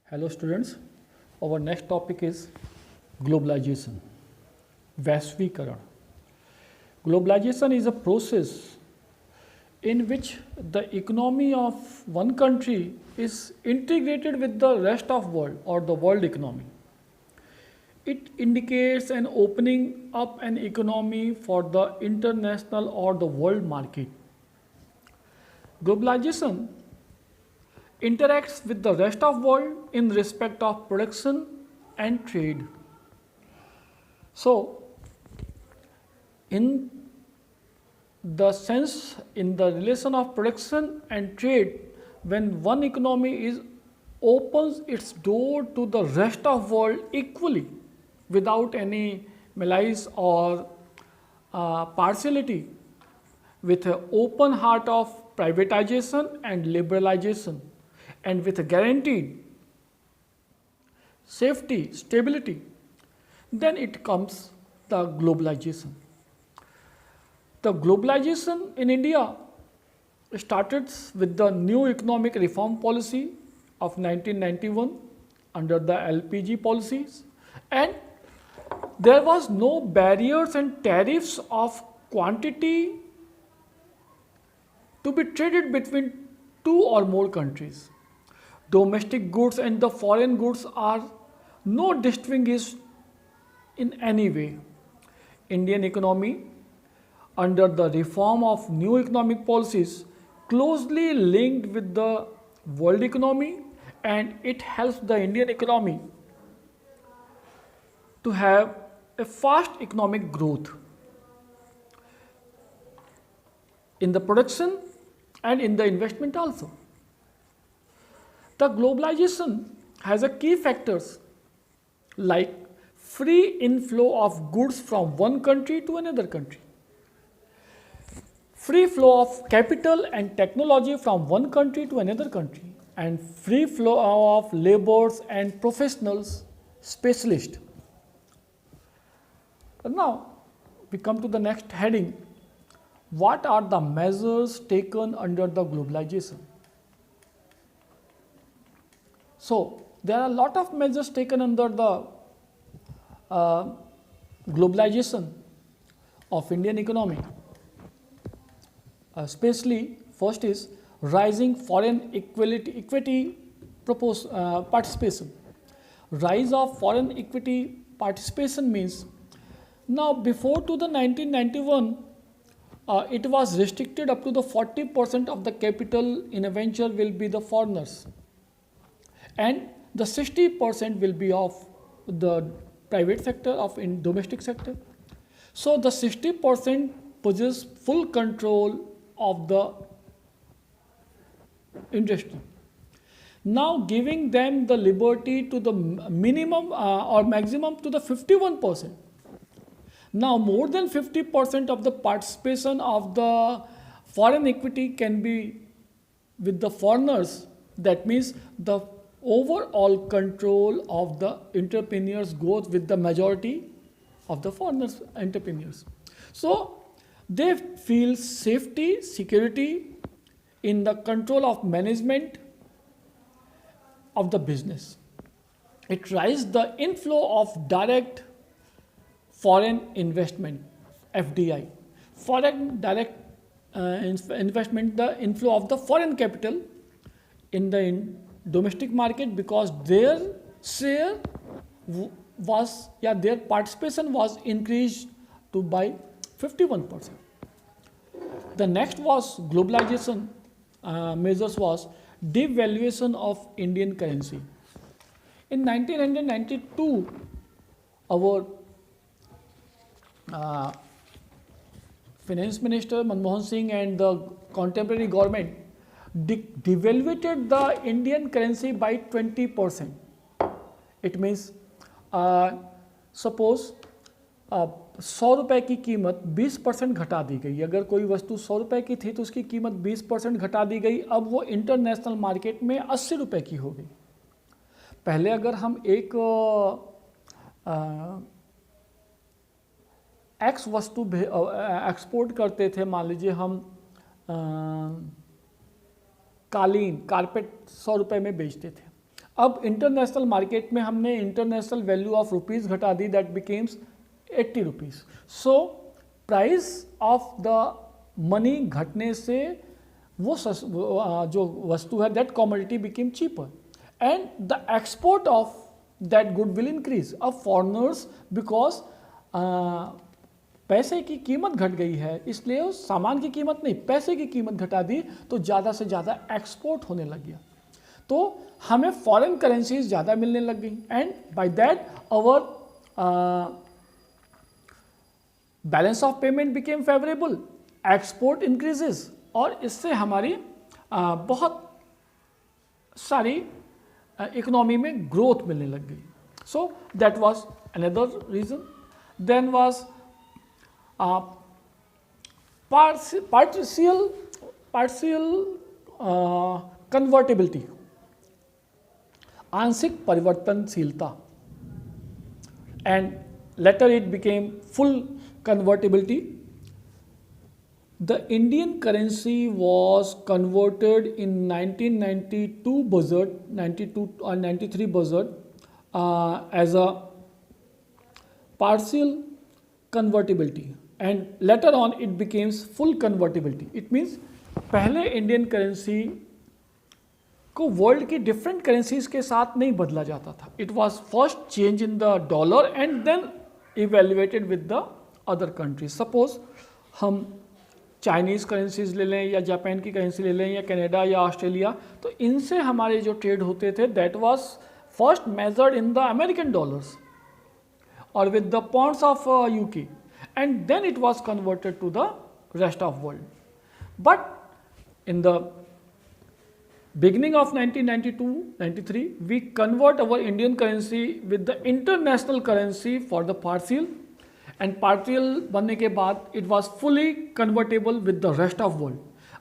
Hello students, our next topic is globalization, Vaishvikaran. Globalization is a process in which the economy of one country is integrated with the rest of world or the world economy. It indicates an opening up an economy for the international or the world market. Globalization interacts with the rest of world in respect of production and trade. So, in the sense, in the relation of production and trade, when one economy is opens its door to the rest of world equally without any malice or partiality, with an open heart of privatization and liberalization, and with a guaranteed safety, stability, then it comes the globalization. The globalization in India started with the new economic reform policy of 1991 under the LPG policies, and there was no barriers and tariffs of quantity to be traded between two or more countries. Domestic goods and the foreign goods are no distinguished in any way. Indian economy under the reform of new economic policies closely linked with the world economy, and it helps the Indian economy to have a fast economic growth in the production and in the investment also. The globalization has a key factors like free inflow of goods from one country to another country, free flow of capital and technology from one country to another country, and free flow of laborers and professionals, specialists. And now we come to the next heading. What are the measures taken under the globalization? So, there are a lot of measures taken under the globalization of Indian economy. Especially, first is rising foreign equity participation. Rise of foreign equity participation means, now before to the 1991, it was restricted up to the 40% of the capital in a venture will be the foreigners, and the 60% will be of the private sector of in domestic sector. So the 60% possess full control of the industry. Now giving them the liberty to the minimum or maximum to the 51%. Now more than 50% of the participation of the foreign equity can be with the foreigners. That means the overall control of the entrepreneurs goes with the majority of the foreigners entrepreneurs. So they feel safety, security in the control of management of the business. It raises the inflow of direct foreign investment, FDI. Foreign direct investment, the inflow of the foreign capital in the domestic market, because their share was, their participation was increased to by 51%. The next was globalization measures was devaluation of Indian currency. In 1992, our Finance Minister Manmohan Singh and the contemporary government devaluated the Indian currency by 20%. It means suppose 100 रुपए की कीमत 20% घटा दी गई. अगर कोई वस्तु 100 रुपए की थी तो उसकी कीमत 20% घटा दी गई. अब वो इंटरनेशनल मार्केट में 80 रुपए की हो गई. पहले अगर हम एक एक्स वस्तु एक्सपोर्ट करते थे, मान लीजिए हम कालीन कारपेट 100 रुपए में बेचते थे. अब इंटरनेशनल मार्केट में हमने इंटरनेशनल वैल्यू ऑफ रुपीज़ घटा दी, that becomes 80 rupees. So price of the money घटने से जो वस्तु है that commodity became cheaper and the export of that good will increase. अब फॉरनर्स बिकॉज पैसे की कीमत घट गई है इसलिए उस सामान की कीमत नहीं, पैसे की कीमत घटा दी तो ज़्यादा से ज़्यादा एक्सपोर्ट होने लग गया. तो हमें फॉरेन करेंसीज ज़्यादा मिलने लग गई and by that our balance of payment became favourable, export increases और इससे हमारी बहुत सारी इकोनॉमी में ग्रोथ मिलने लग गई. So that was another reason. Then was partial convertibility, आंशिक परिवर्तनशीलता, and later it became full convertibility. The Indian currency was converted in 1992 budget, 92 or 93 budget as a partial convertibility and later on it becomes full convertibility. It means पहले Indian currency को world की different currencies के साथ नहीं बदला जाता था. It was first change in the dollar and then evaluated with the other countries. Suppose हम चाइनीज़ करेंसीज ले लें या जापान की करेंसी ले लें या कनाडा या ऑस्ट्रेलिया, तो इनसे हमारे जो ट्रेड होते थे that was first measured in the American dollars और with the pounds of UK and then it was converted to the rest of world. But in the beginning of 1992-93 we convert our Indian currency with the international currency for the partial and partial बनने के बाद it was fully convertible with the rest of world.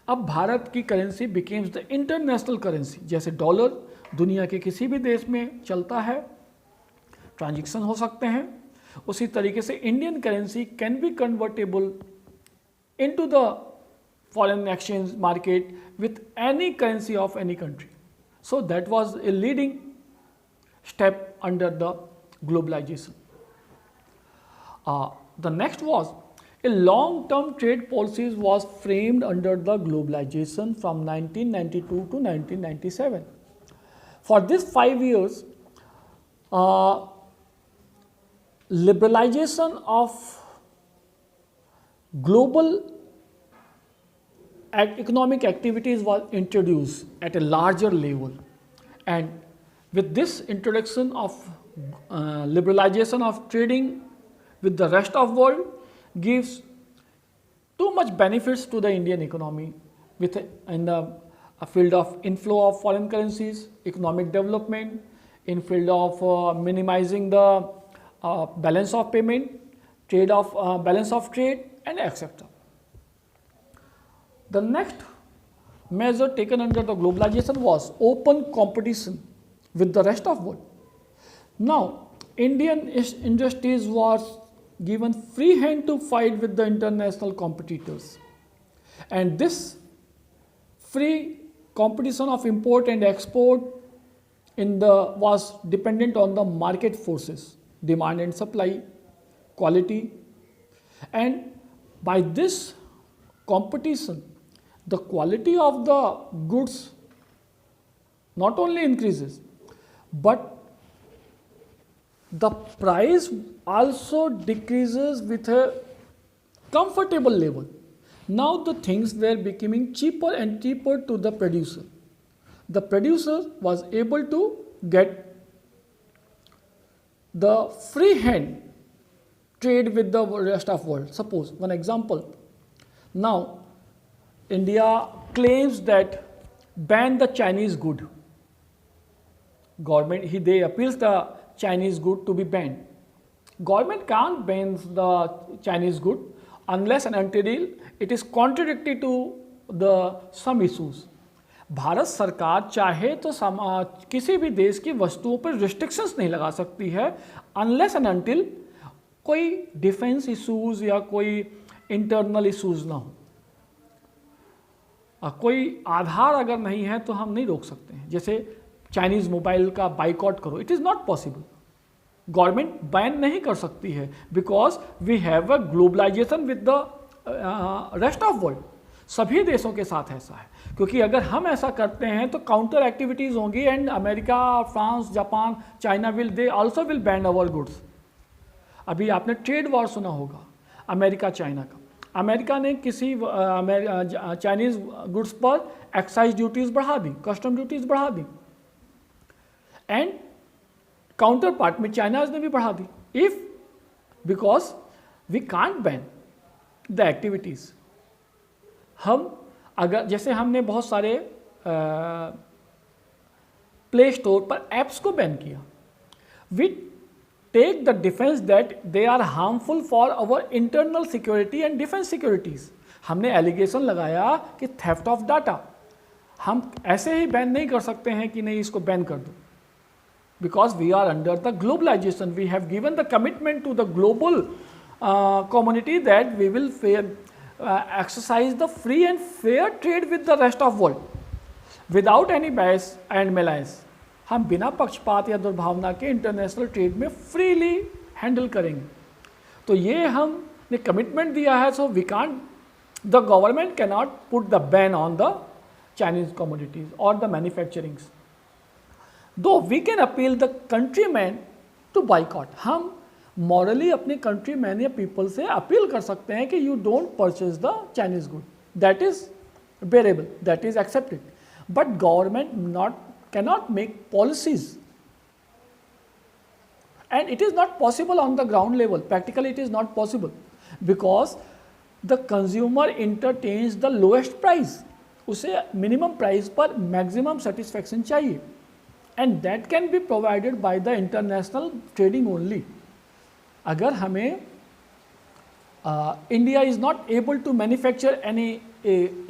अब भारत की currency becomes the international currency. जैसे dollar दुनिया के किसी भी देश में चलता है, ट्रांजैक्शन हो सकते हैं, उसी तरीके से Indian currency can be convertible into the foreign exchange market with any currency of any country. So that was a leading step under the globalization. The next was a long-term trade policies was framed under the globalization from 1992 to 1997. For these 5 years, liberalization of global economic activities was introduced at a larger level, and with this introduction of liberalization of trading with the rest of world gives too much benefits to the Indian economy with in the field of inflow of foreign currencies, economic development, in field of minimizing the balance of payment, balance of trade and etc. The next measure taken under the globalization was open competition with the rest of world. Now, Indian industries was given free hand to fight with the international competitors, and this free competition of import and export was dependent on the market forces, demand and supply, quality, and by this competition the quality of the goods not only increases but the price also decreases with a comfortable level. Now the things were becoming cheaper and cheaper to the producer. The producer was able to get the free hand trade with the rest of world. Suppose one example, now India claims that ban the Chinese good. Government they appeals the Chinese good to be banned. Government can't ban the Chinese good unless and until it is contradictory to the some issues. Bharat सरकार चाहे तो किसी भी देश की वस्तुओं पर restrictions नहीं लगा सकती है अनलेस एंड अनटिल कोई डिफेंस इश्यूज या कोई इंटरनल इश्यूज ना हो. कोई आधार अगर नहीं है तो हम नहीं रोक सकते हैं. जैसे चाइनीज मोबाइल का बाइकआउट करो, it is not possible. Government ban नहीं कर सकती है because we have a globalisation with the rest of world. सभी देशों के साथ ऐसा है, क्योंकि अगर हम ऐसा करते हैं तो काउंटर एक्टिविटीज़ होंगी and America, France, Japan, China will they also will ban our goods. अभी आपने ट्रेड वॉर सुना होगा अमेरिका चाइना का। अमेरिका ने किसी चाइनीज़ गुड्स पर एक्साइज ड्यूटीज़ बढ़ा दी, कस्टम ड्यूटीज़ बढ़ा दी, एंड काउंटर पार्ट में चाइनाज ने भी बढ़ा दी। If because we can't ban the activities. हम अगर जैसे हमने बहुत सारे प्ले स्टोर पर एप्स को बैन किया, we take the defence that they are harmful for our internal security and defence securities. हमने एलिगेशन लगाया कि थेफ्ट ऑफ डाटा। हम ऐसे ही बैन नहीं कर सकते हैं कि नहीं इसको बैन कर दो, because we are under the globalization. We have given the commitment to the global community that we will exercise the free and fair trade with the rest of world without any bias and malice. हम बिना पक्षपात या दुर्भावना के international trade में freely handle करेंगे। तो ये हमने कमिटमेंट दिया है, so we can't, the government can not put the ban on the Chinese commodities और the manufacturings. Though we can appeal the countryman to boycott. हम मॉरली अपने कंट्रीमैन या पीपल से अपील कर सकते हैं कि you don't purchase the Chinese good, that is bearable, that is accepted, but government cannot make policies and it is not possible on the ground level. Practically it is not possible because the consumer entertains the lowest price. उसे minimum price पर maximum satisfaction चाहिए, and that can be provided by the international trading only. अगर हमें India is not able to manufacture any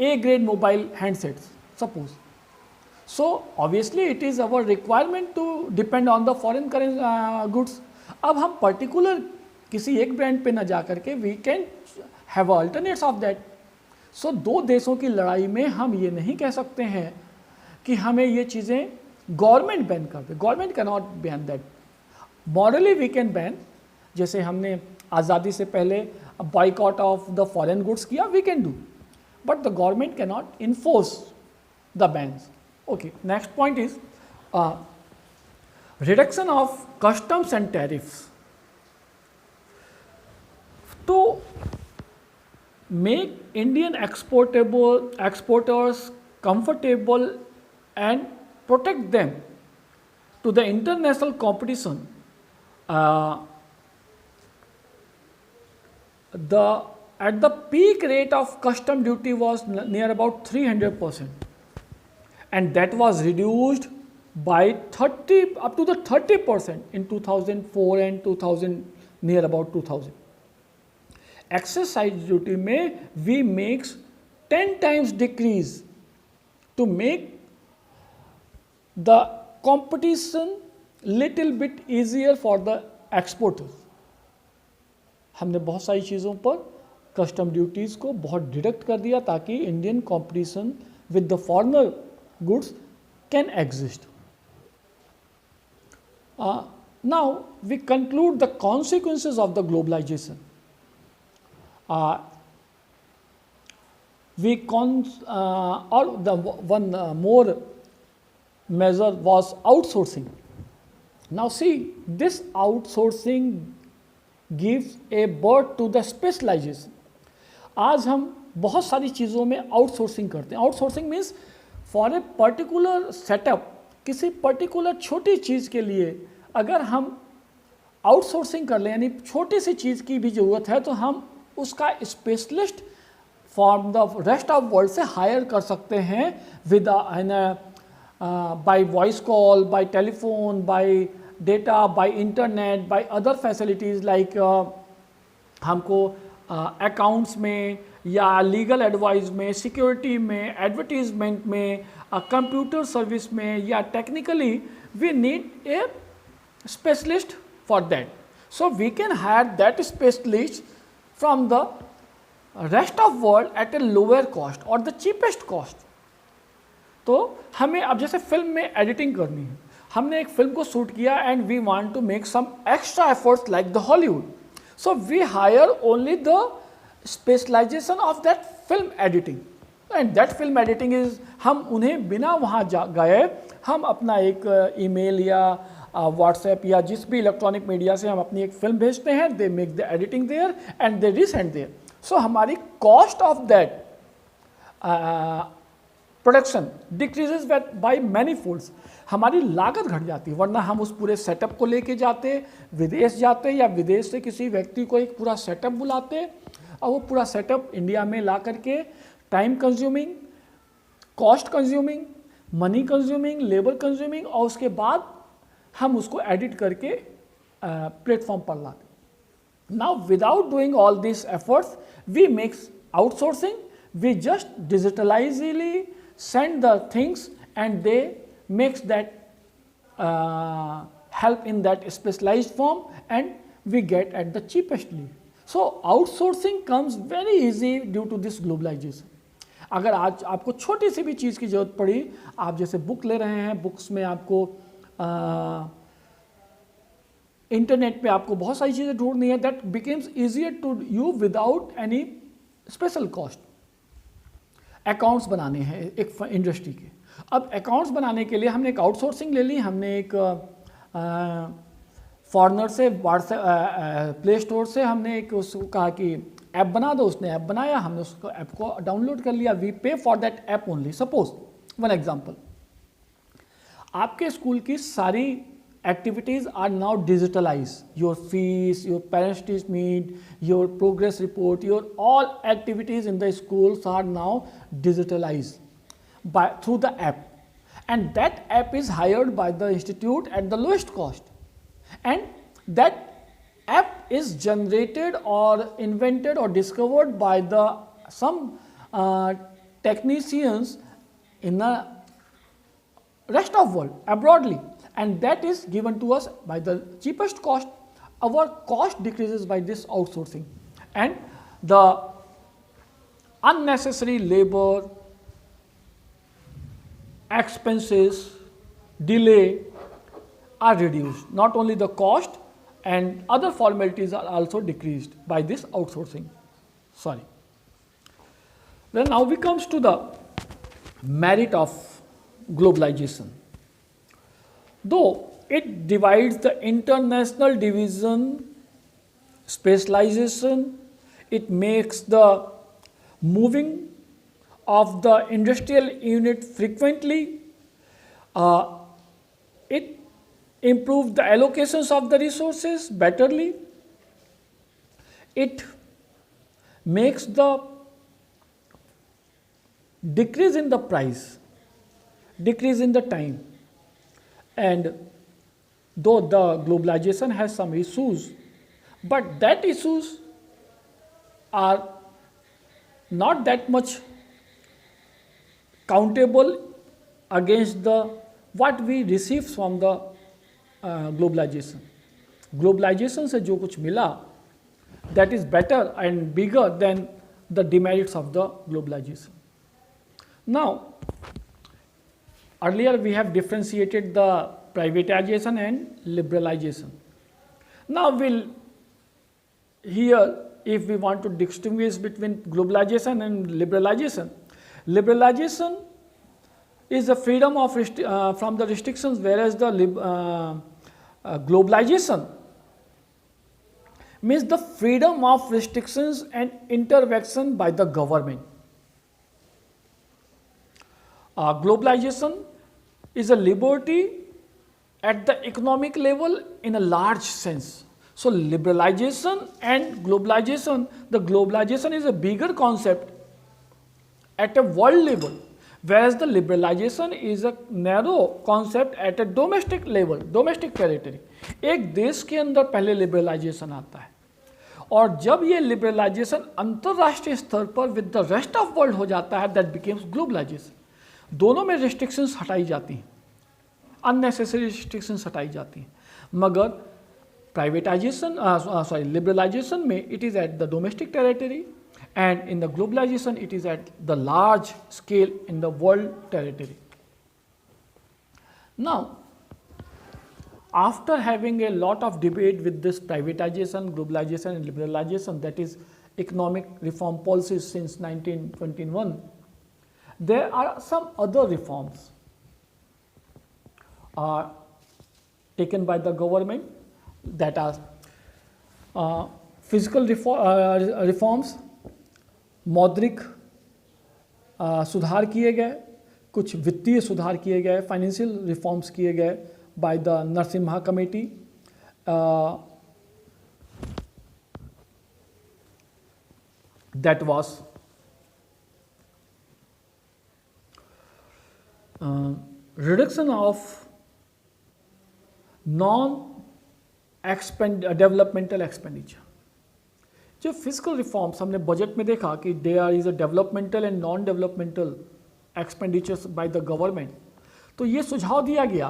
A grade mobile handsets suppose, so obviously it is our requirement to depend on the foreign currency goods. अब हम particular किसी एक brand पे ना जा करके we can have alternates of that. So दो देशों की लड़ाई में हम ये नहीं कह सकते हैं कि हमें ये चीज़ें गवर्नमेंट बैन कर दे। Government can not ban that, morally we can ban. जैसे हमने आज़ादी से पहले boycott of the foreign goods किया, we can do, but the government can not enforce the bans. Okay, next point is reduction of customs and tariffs. तो make Indian exporters comfortable and protect them to the international competition. At the peak rate of custom duty was near about 300%, and that was reduced by 30 up to the 30% in 2004 and 2000, near about 2000. Excise duty में we makes 10 times decrease to make the competition little bit easier for the exporters. हमने बहुत सारी चीज़ों पर custom duties को बहुत deduct कर दिया ताकि Indian competition with the foreigner goods can exist. Now we conclude the consequences of the globalization. One more measure was outsourcing. Now see, this outsourcing gives a birth to the specialization. आज हम बहुत सारी चीज़ों में outsourcing करते हैं. Outsourcing means for a particular setup, किसी particular छोटी चीज़ के लिए अगर हम आउटसोर्सिंग कर लें, यानी छोटी सी चीज़ की भी ज़रूरत है तो हम उसका specialist from the rest of world से हायर कर सकते हैं with by voice call, by telephone, by data, by internet, by other facilities like हमको अकाउंट्स में या लीगल एडवाइस में, सिक्योरिटी में, एडवर्टीजमेंट में, कंप्यूटर सर्विस में या technically we need a specialist for that. So we can hire that specialist from the rest of world at a lower cost or the cheapest cost. तो हमें अब जैसे film में editing करनी है, हमने एक फिल्म को शूट किया and we want to make some extra efforts like the Hollywood, so we hire only the specialisation of that film editing and that film editing is, हम उन्हें बिना वहाँ गए हम अपना एक ईमेल या व्हाट्सएप या जिस भी इलेक्ट्रॉनिक मीडिया से हम अपनी एक फिल्म भेजते हैं, they make the editing there and they resend there. So हमारी cost of that production decreases by many folds, हमारी लागत घट जाती है। वरना हम उस पूरे सेटअप को लेके जाते, विदेश जाते या विदेश से किसी व्यक्ति को एक पूरा सेटअप बुलाते और वो पूरा सेटअप इंडिया में ला करके time consuming, cost consuming, money consuming, labour consuming, और उसके बाद हम उसको एडिट करके प्लेटफॉर्म पर लाते। Now without doing all this efforts we makes outsourcing, we just digitalizely send the things and they makes that help in that specialized form and we get at the cheapest lead. So outsourcing comes very easy due to this globalization. अगर आज आपको छोटी सी भी चीज़ की ज़रूरत पड़ी, आप जैसे बुक ले रहे हैं, बुक्स में आपको इंटरनेट पे आपको बहुत सारी चीज़ें ढूंढनी है, that becomes easier to you without any special cost. Accounts बनाने हैं एक इंडस्ट्री के, अब अकाउंट्स बनाने के लिए हमने एक आउटसोर्सिंग ले ली, हमने एक फॉरनर से व्हाट्सएप प्ले स्टोर से हमने एक उसको कहा कि ऐप बना दो, उसने ऐप बनाया, हमने उसको ऐप को डाउनलोड कर लिया, वी पे for that app only. Suppose one example, आपके स्कूल की सारी activities are now digitalized, your fees, your parents teacher meet, your progress report, your all activities in the schools are now digitalized through the app, and that app is hired by the institute at the lowest cost, and that app is generated or invented or discovered by the some technicians in the rest of world abroadly, and that is given to us by the cheapest cost. Our cost decreases by this outsourcing, and the unnecessary labor, expenses, delay are reduced. Not only the cost and other formalities are also decreased by this outsourcing. Sorry. Then now we comes to the merit of globalization. Though it divides the international division, specialization, it makes the moving of the industrial unit frequently, it improves the allocations of the resources betterly, it makes the decrease in the price, decrease in the time. And though the globalization has some issues, but that issues are not that much countable against the what we receive from the globalization. Globalization से जो कुछ मिला, that is better and bigger than the demerits of the globalization. Now, earlier we have differentiated the privatization and liberalization. Now here if we want to distinguish between globalization and liberalization, liberalization is the freedom of from the restrictions, whereas the globalization means the freedom of restrictions and intervention by the government. Globalization is a liberty at the economic level in a large sense. So liberalization and globalization, the globalization is a bigger concept at a world level, whereas the liberalization is a narrow concept at a domestic level, domestic territory. एक देश के अंदर पहले liberalisation आता है, और जब ये लिबरलाइजेशन अंतर्राष्ट्रीय स्तर पर with the rest of world हो जाता है, दैट बिकेम्स ग्लोबलाइजेशन. दोनों में रिस्ट्रिक्शंस हटाई जाती हैं, अननेसेसरी रिस्ट्रिक्शंस हटाई जाती हैं, मगर प्राइवेटाइजेशन लिबरलाइजेशन में it is at the domestic territory, and in the globalization it is at the large scale in the world territory. Now, after having a lot of debate with this privatization, globalization, and liberalization, that is economic reform policies since 1921, there are some other reforms taken by the government, that are physical reforms, मौद्रिक सुधार किए गए, कुछ वित्तीय सुधार किए गए, financial reforms किए गए by the Narasimha committee, that was reduction of non developmental expenditure. जो फिजिकल रिफॉर्म्स हमने बजट में देखा कि there is a developmental and non developmental expenditures by the government, तो ये सुझाव दिया गया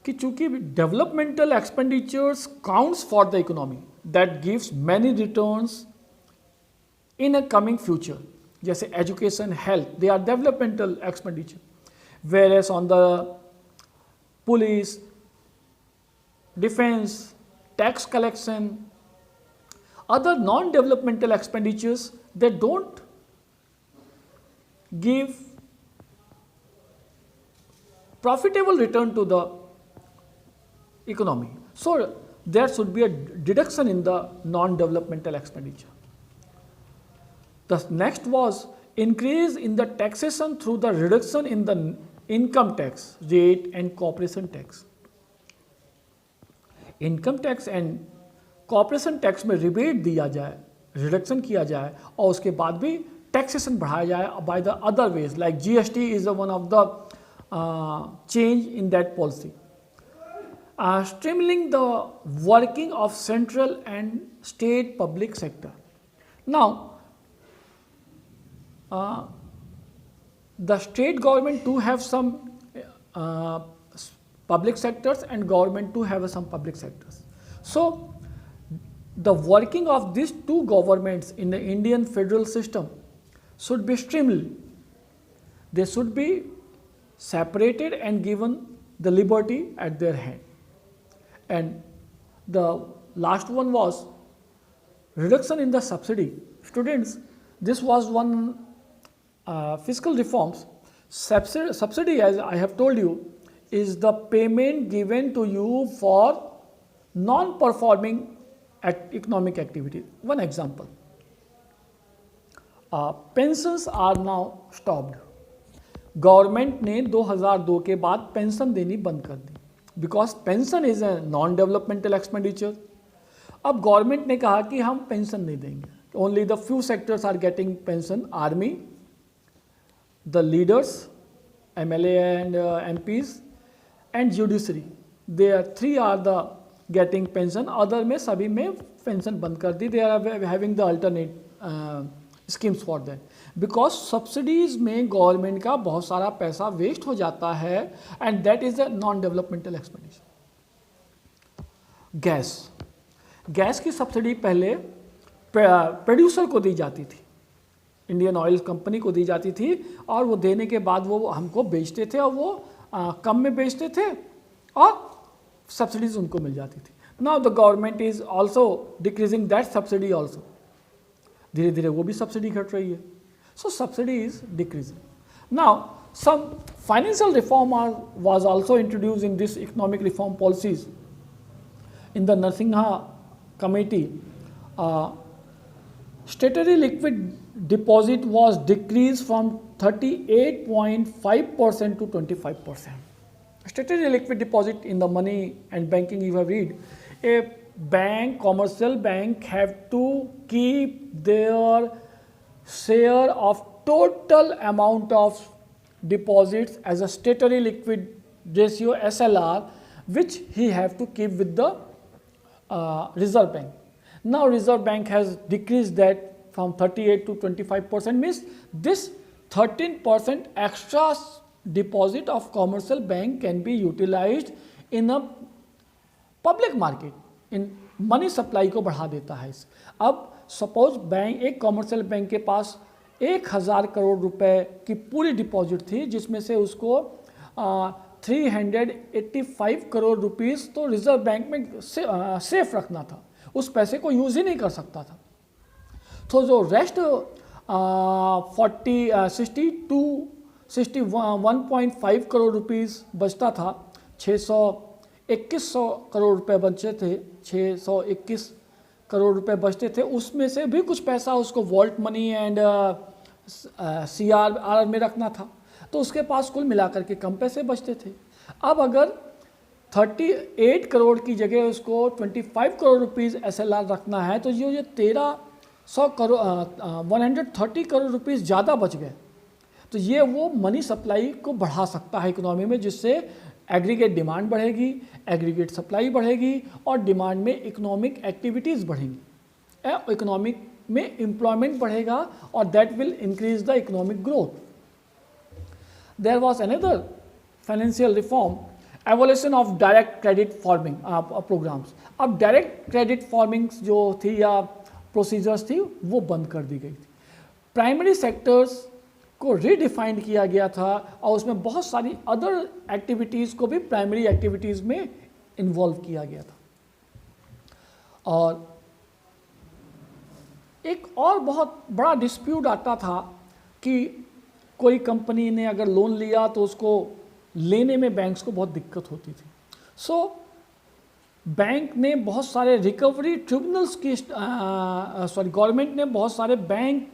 कि चूंकि developmental expenditures counts for the economy that gives many returns in a coming future, जैसे education, health, they are developmental expenditure, whereas on the police, defense, tax collection, other non-developmental expenditures, they don't give profitable return to the economy. So there should be a deduction in the non-developmental expenditure. The next was increase in the taxation through the reduction in the income tax rate and corporation tax. Income tax and corporation tax में rebate दिया जाए, reduction किया जाए, और उसके बाद भी taxation बढ़ाया जाए by the other ways, like GST is one of the change in that policy. Streamlining the working of central and state public sector. Now the state government to have some public sectors and government to have some public sectors. So the working of these two governments in the Indian federal system should be streamlined. They should be separated and given the liberty at their hand. And the last one was reduction in the subsidy. Students, this was one fiscal reforms. Subsidy, as I have told you, is the payment given to you for non-performing economic activity. One example, pensions are now stopped. Government ने 2002 के बाद pension देनी बंद कर दी, because pension is a non developmental expenditure. अब government ने कहा कि हम पेंशन नहीं देंगे, only the few sectors are getting pension, army, the leaders, MLA and MPs, and judiciary, they are three are the getting pension, other में सभी में पेंशन बंद कर दी. they are having the alternate schemes for that, because subsidies में government का बहुत सारा पैसा वेस्ट हो जाता है, and that is a non developmental expenditure. Gas की सब्सिडी पहले प्रोड्यूसर को दी जाती थी, इंडियन ऑयल कंपनी को दी जाती थी, और वो देने के बाद वो हमको बेचते थे, और वो कम में बेचते थे और सब्सिडीज उनको मिल जाती थी. Now the government is also decreasing that subsidy also, धीरे धीरे वो भी सब्सिडी घट रही है. So subsidy is decreasing. Now some financial reform was also introduce in this economic reform policies in the Narasimha committee. Statutory liquid deposit was decreased from 38.5% to 25%. Statutory liquid deposit in the money and banking, you have read, a bank, commercial bank, have to keep their share of total amount of deposits as a statutory liquid ratio SLR, which he have to keep with the Reserve Bank. Now Reserve Bank has decreased that from 38 to 25%, means this 13% extra deposit of commercial bank can be utilized in a public market, in money supply को बढ़ा देता है. अब suppose bank, एक commercial bank के पास 1000 करोड़ रुपए की पूरी डिपॉजिट थी, जिसमें से उसको 385 करोड़ रुपीस तो रिजर्व बैंक में सेफ रखना था, उस पैसे को यूज ही नहीं कर सकता था। तो जो रेस्ट 61.5 करोड़ रुपीस बचता था, 621 करोड़ रुपए बचे थे, 621 करोड़ रुपए बचते थे, उसमें से भी कुछ पैसा उसको वॉल्ट मनी एंड CRR में रखना था, तो उसके पास कुल मिलाकर के कम पैसे बचते थे। अब अगर 38 करोड़ की जगह उसको 25 करोड़ रुपीस SLR रखना है, तो ये 1300 करोड़ 130 करोड़ रुपीस ज़्यादा बच गए। तो ये वो मनी सप्लाई को बढ़ा सकता है इकोनॉमी में, जिससे एग्रीगेट डिमांड बढ़ेगी, एग्रीगेट सप्लाई बढ़ेगी और डिमांड में इकोनॉमिक एक्टिविटीज़ बढ़ेंगी, इकोनॉमिक में एम्प्लॉयमेंट बढ़ेगा और that will increase the economic growth. There was another financial reform, evolution of direct credit farming programmes. अब डायरेक्ट क्रेडिट फार्मिंग जो थी या प्रोसीजर्स थी वो बंद कर दी गई थी। प्राइमरी सेक्टर्स को रीडिफाइंड किया गया था और उसमें बहुत सारी अदर एक्टिविटीज़ को भी प्राइमरी एक्टिविटीज़ में इन्वॉल्व किया गया था। और एक और बहुत बड़ा डिस्प्यूट आता था कि कोई कंपनी ने अगर लोन लिया तो उसको लेने में बैंक्स को बहुत दिक्कत होती थी। सो बैंक ने बहुत सारे रिकवरी ट्रिब्यूनल्स की गवर्नमेंट ने बहुत सारे बैंक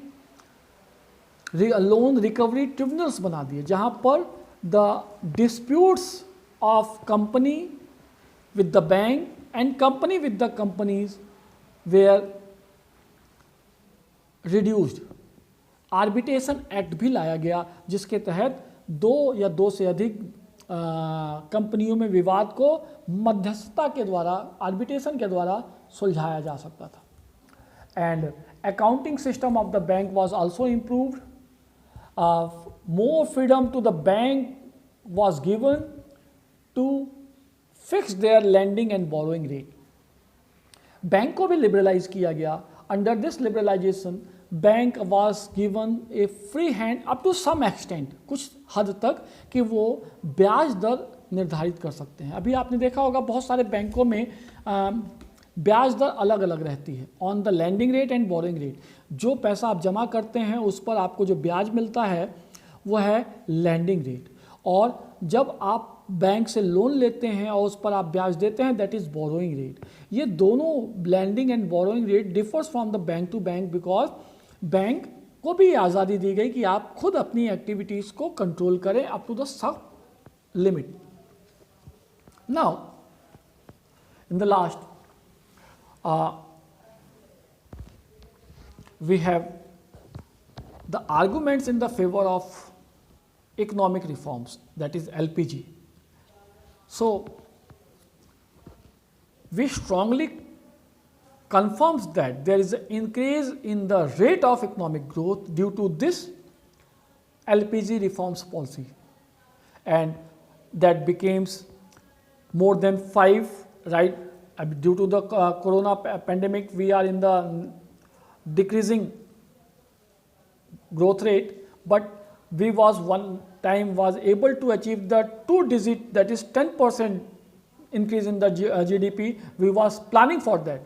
लोन रिकवरी ट्रिब्यूनल्स बना दिए, जहां पर the disputes of company with the bank and company with the companies were reduced. Arbitration act भी लाया गया, जिसके तहत दो या दो से अधिक कंपनियों में विवाद को मध्यस्थता के द्वारा, आर्बिट्रेशन के द्वारा सुलझाया जा सकता था। And accounting system of the bank was also improved. More freedom to the bank was given to fix their lending and borrowing rate. Bank को भी लिबरलाइज किया गया। Under this liberalisation bank was given a free hand up to some extent, कुछ हद तक, कि वो ब्याज दर निर्धारित कर सकते हैं। अभी आपने देखा होगा बहुत सारे बैंकों में ब्याज दर अलग अलग रहती है, on the landing rate and borrowing rate. जो पैसा आप जमा करते हैं उस पर आपको जो ब्याज मिलता है वो है लैंडिंग रेट, और जब आप बैंक से लोन लेते हैं और उस पर आप ब्याज देते हैं, दैट इज़ बोरोइंग रेट। ये दोनों lending and borrowing rate differs from the bank to bank, because bank को भी आज़ादी दी गई कि आप खुद अपनी एक्टिविटीज़ को कंट्रोल करें up to the sub limit. Now in the last we have the arguments in the favor of economic reforms, that is LPG. So we strongly confirms that there is an increase in the rate of economic growth due to this LPG reforms policy, and that becomes more than 5, right? Due to the corona pandemic, we are in the decreasing growth rate, but we was one time was able to achieve the 2-digit, that is 10% increase in the GDP. We was planning for that.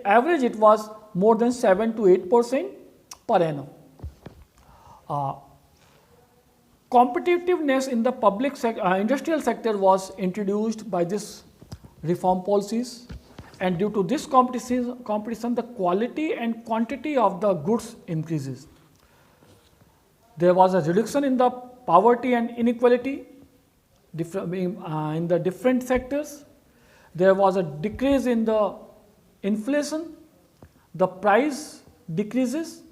Average it was more than 7 to 8% per annum. Competitiveness in the public industrial sector was introduced by this reform policies, and due to this competition, the quality and quantity of the goods increases. There was a reduction in the poverty and inequality in the different sectors. There was a decrease in the inflation, the price decreases,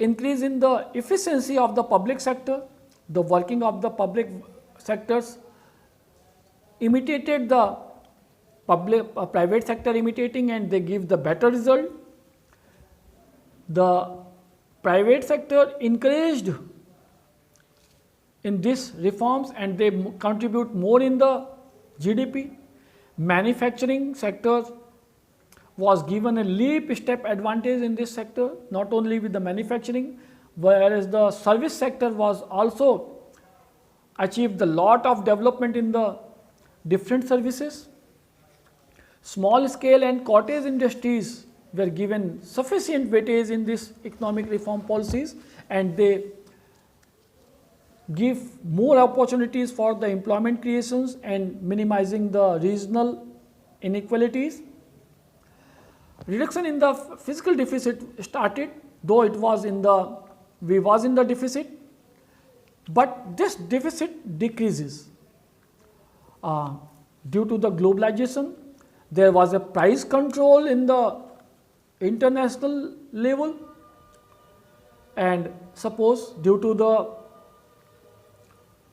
increase in the efficiency of the public sector, the working of the public sectors imitated the private sector imitating, and they give the better result. The private sector encouraged in these reforms and they contribute more in the GDP. Manufacturing sector was given a leap step advantage in this sector, not only with the manufacturing, whereas the service sector was also achieved a lot of development in the different services. Small scale and cottage industries were given sufficient weightage in this economic reform policies, and they give more opportunities for the employment creations and minimizing the regional inequalities. Reduction in the fiscal deficit started, though we was in the deficit, but this deficit decreases due to the globalization. There was a price control in the international level, and suppose due to the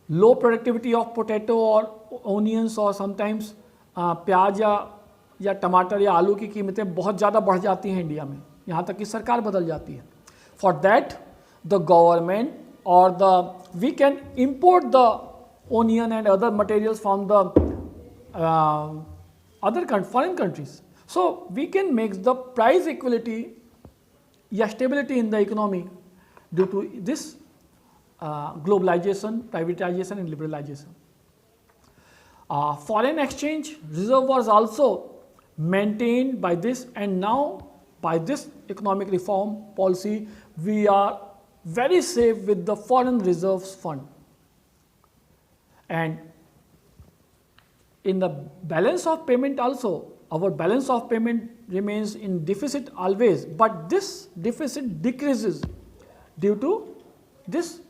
low productivity of potato or onions or sometimes प्याज या टमाटर या आलू की कीमतें बहुत ज़्यादा बढ़ जाती हैं इंडिया में, यहाँ तक कि सरकार बदल जाती है. For that the government or we can import the onion and other materials from the foreign countries. So we can make the price equality या stability in the economy due to this globalization, privatization and liberalization. Foreign exchange reserve was also maintained by this, and now by this economic reform policy we are very safe with the foreign reserves fund. And in the balance of payment also, our balance of payment remains in deficit always, but this deficit decreases due to this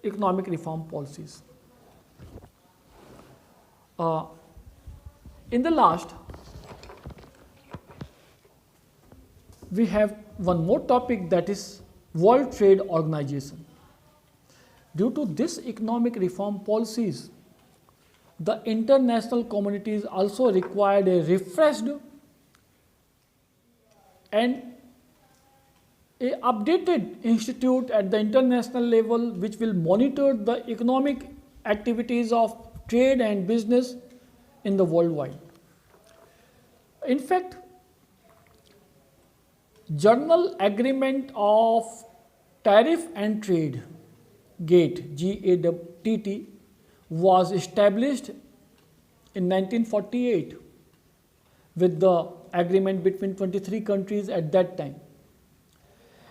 economic reform policies. In the last, we have one more topic, that is World Trade Organization. Due to this economic reform policies, the international communities also required a refreshed and a updated institute at the international level which will monitor the economic activities of trade and business in the worldwide. In fact, General Agreement of Tariff and Trade, GATT, GATT, was established in 1948 with the agreement between 23 countries at that time.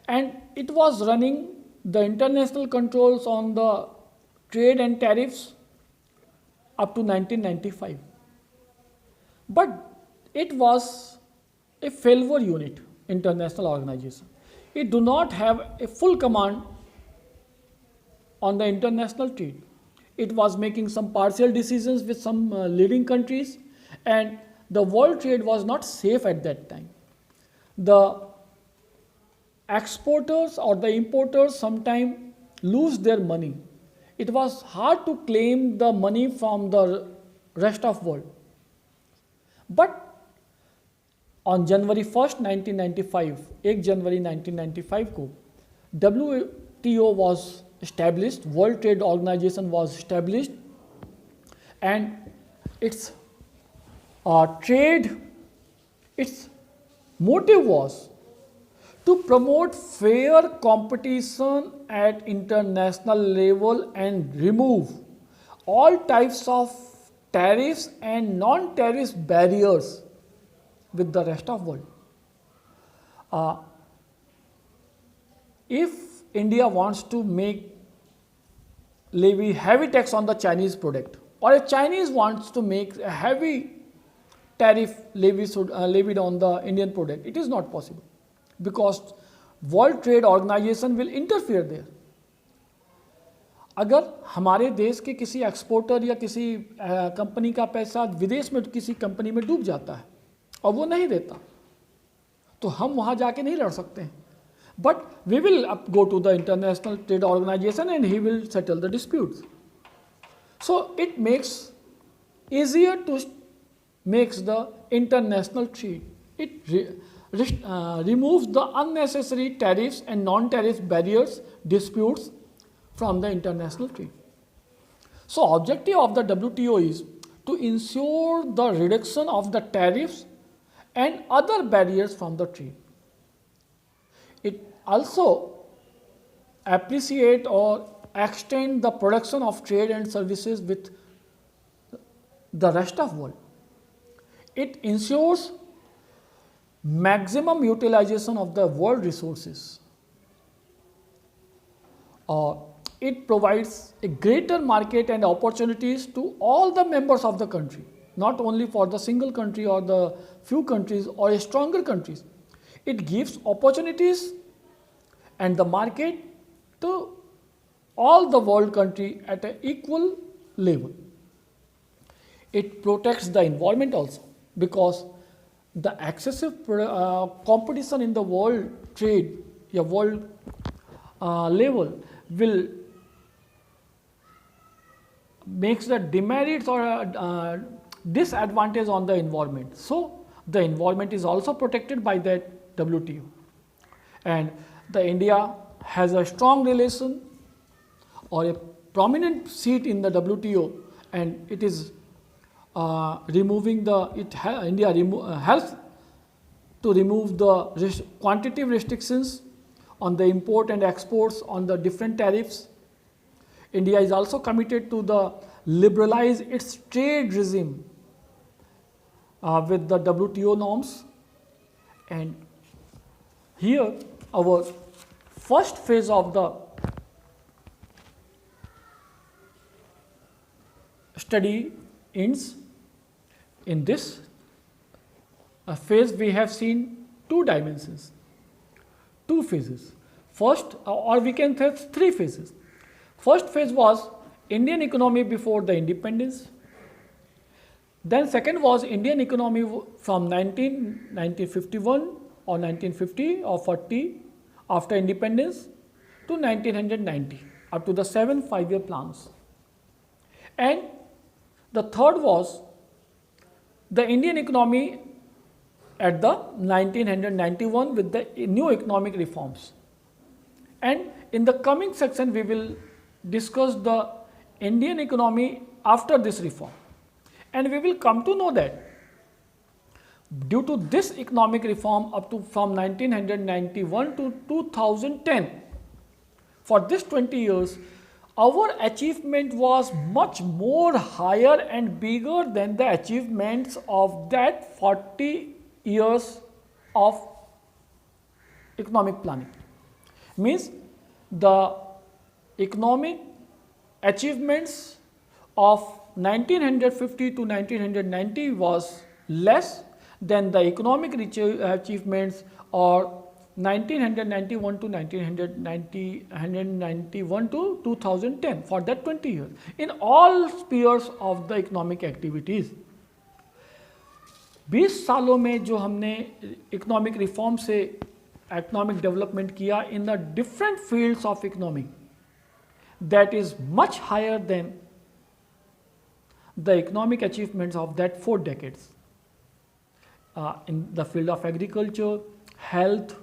And it was running the international controls on the trade and tariffs up to 1995. But it was a failure unit, international organization. It do not have a full command on the international trade. It was making some partial decisions with some leading countries, and the world trade was not safe at that time. The exporters or the importers sometimes lose their money. It was hard to claim the money from the rest of world. But on January 1st, 1995, 1 January 1995 को WTO was established, World Trade Organization was established, and its its motive was to promote fair competition at international level and remove all types of tariffs and non-tariff barriers with the rest of world. If India wants to levy heavy tax on the Chinese product, or if Chinese wants to make a heavy tariff levied on the Indian product, it is not possible, because World Trade Organization will interfere there. अगर हमारे देश के किसी exporter या किसी company का पैसा विदेश में किसी कंपनी में डूब जाता है और वो नहीं देता, तो हम वहाँ जाके नहीं लड़ सकते हैं. But we will go to the International Trade Organization and he will settle the disputes. So it makes easier to makes the international trade. It removes the unnecessary tariffs and non-tariff barriers, disputes from the international trade. So objective of the WTO is to ensure the reduction of the tariffs and other barriers from the trade. It also appreciate or extend the production of trade and services with the rest of world. It ensures maximum utilization of the world resources. It provides a greater market and opportunities to all the members of the country, not only for the single country or the few countries or a stronger countries. It gives opportunities and the market to all the world country at an equal level. It protects the environment also, because the excessive competition in the world trade, world level will makes the demerits or disadvantage on the environment. So the environment is also protected by that WTO, and the India has a strong relation or a prominent seat in the WTO, and it is removing the India helps to remove the quantitative restrictions on the import and exports on the different tariffs. India is also committed to the liberalize its trade regime with the WTO norms, and here our first phase of the study ends. In this phase we have seen two dimensions, two phases. First, or we can say three phases. First phase was Indian economy before the independence. Then second was Indian economy from 1951 or 1950 or 40 after independence to 1990 up to the 7 5-year plans. And the third was the Indian economy at the 1991 with the new economic reforms. And in the coming section we will discuss the Indian economy after this reform, and we will come to know that due to this economic reform up to from 1991 to 2010, for this 20 years our achievement was much more higher and bigger than the achievements of that 40 years of economic planning. Means the economic achievements of 1950 to 1990 was less than the economic achievements or 1991 to 1991 to 2010 for that 20 years in all spheres of the economic activities. 20 सालों में जो हमने economic reform से economic development किया in the different fields of economy, that is much higher than the economic achievements of that 4 decades in the field of agriculture, health,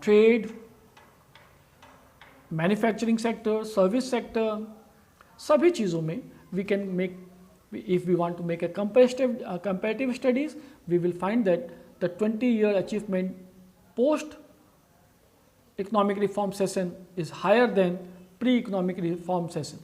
trade, manufacturing sector, service sector, सभी चीज़ों में we can make, if we want to make a comparative studies, we will find that the 20-year achievement post economic reform session is higher than pre-economic reform session.